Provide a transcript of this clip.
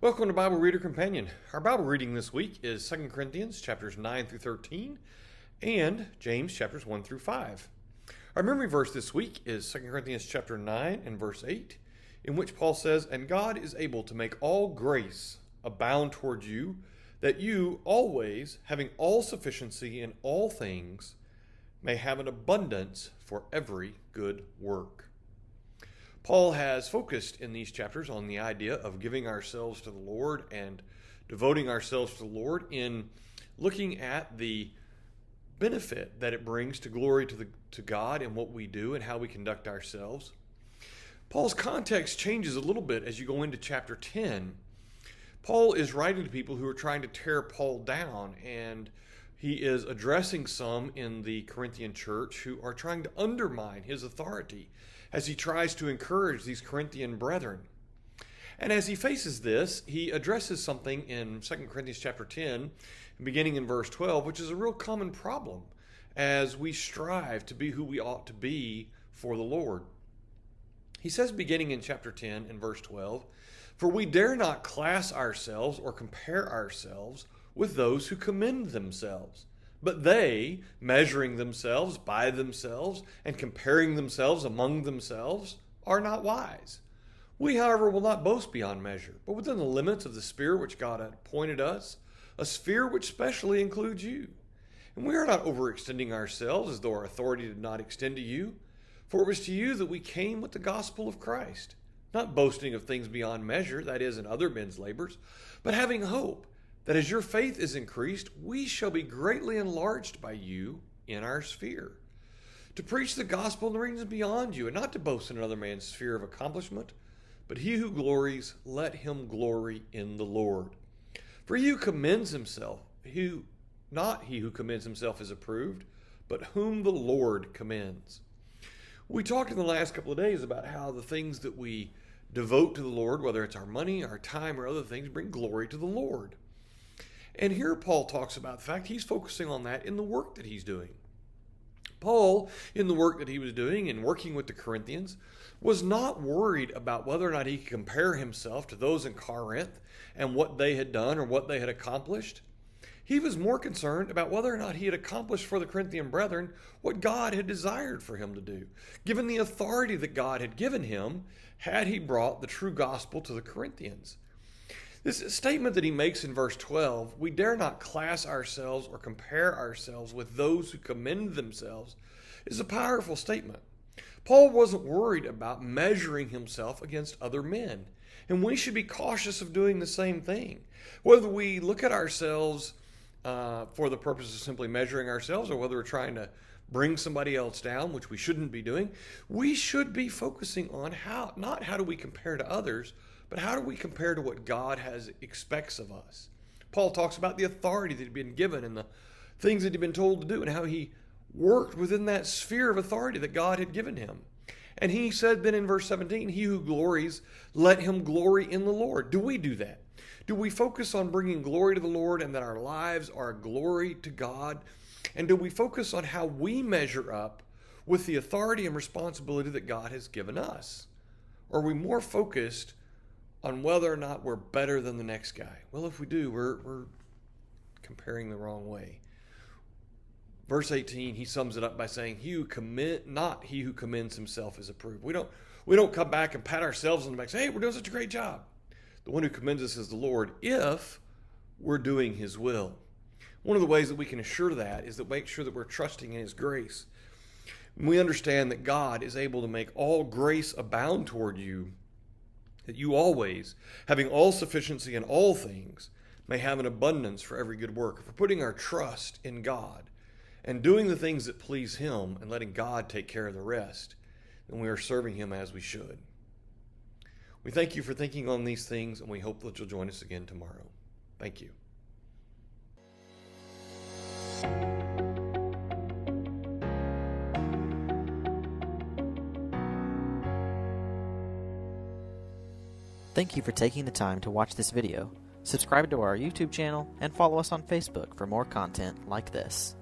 Welcome to Bible Reader Companion. Our Bible reading this week is 2 Corinthians chapters 9 through 13 and James chapters 1 through 5. Our memory verse this week is 2 Corinthians chapter 9 and verse 8, in which Paul says, "And God is able to make all grace abound toward you, that you always, having all sufficiency in all things, may have an abundance for every good work." Paul has focused in these chapters on the idea of giving ourselves to the Lord and devoting ourselves to the Lord in looking at the benefit that it brings to glory to God in what we do and how we conduct ourselves. Paul's context changes a little bit as you go into chapter 10. Paul is writing to people who are trying to tear Paul down, and he is addressing some in the Corinthian church who are trying to undermine his authority as he tries to encourage these Corinthian brethren. And as he faces this, he addresses something in 2 Corinthians chapter 10, beginning in verse 12, which is a real common problem as we strive to be who we ought to be for the Lord. He says, beginning in chapter 10 and verse 12, "For we dare not class ourselves or compare ourselves with those who commend themselves. But they, measuring themselves by themselves and comparing themselves among themselves, are not wise. We, however, will not boast beyond measure, but within the limits of the sphere which God had appointed us, a sphere which specially includes you. And we are not overextending ourselves as though our authority did not extend to you, for it was to you that we came with the gospel of Christ, not boasting of things beyond measure, that is, in other men's labors, but having hope that as your faith is increased, we shall be greatly enlarged by you in our sphere. To preach the gospel in the regions beyond you, and not to boast in another man's sphere of accomplishment, but he who glories, let him glory in the Lord. For he who commends himself, not he who commends himself is approved, but whom the Lord commends." We talked in the last couple of days about how the things that we devote to the Lord, whether it's our money, our time, or other things, bring glory to the Lord. And here Paul talks about the fact he's focusing on that in the work that he's doing. Paul, in the work that he was doing and working with the Corinthians, was not worried about whether or not he could compare himself to those in Corinth and what they had done or what they had accomplished. He was more concerned about whether or not he had accomplished for the Corinthian brethren what God had desired for him to do, given the authority that God had given him had he brought the true gospel to the Corinthians. This statement that he makes in verse 12, "We dare not class ourselves or compare ourselves with those who commend themselves," is a powerful statement. Paul wasn't worried about measuring himself against other men, and we should be cautious of doing the same thing. Whether we look at ourselves for the purpose of simply measuring ourselves, or whether we're trying to bring somebody else down, which we shouldn't be doing, we should be focusing on not how do we compare to others, but how do we compare to what God expects of us? Paul talks about the authority that he'd been given and the things that he'd been told to do and how he worked within that sphere of authority that God had given him. And he said then in verse 17, "He who glories, let him glory in the Lord." Do we do that? Do we focus on bringing glory to the Lord and that our lives are a glory to God? And do we focus on how we measure up with the authority and responsibility that God has given us? Or are we more focused on whether or not we're better than the next guy? Well, if we do, we're comparing the wrong way. Verse 18, he sums it up by saying, "Not he who commends himself is approved." We don't come back and pat ourselves on the back and say, "Hey, we're doing such a great job." The one who commends us is the Lord, if we're doing his will. One of the ways that we can assure that is to make sure that we're trusting in his grace. We understand that God is able to make all grace abound toward you, that you always, having all sufficiency in all things, may have an abundance for every good work. If we're putting our trust in God and doing the things that please him and letting God take care of the rest, then we are serving him as we should. We thank you for thinking on these things, and we hope that you'll join us again tomorrow. Thank you. Thank you for taking the time to watch this video. Subscribe to our YouTube channel and follow us on Facebook for more content like this.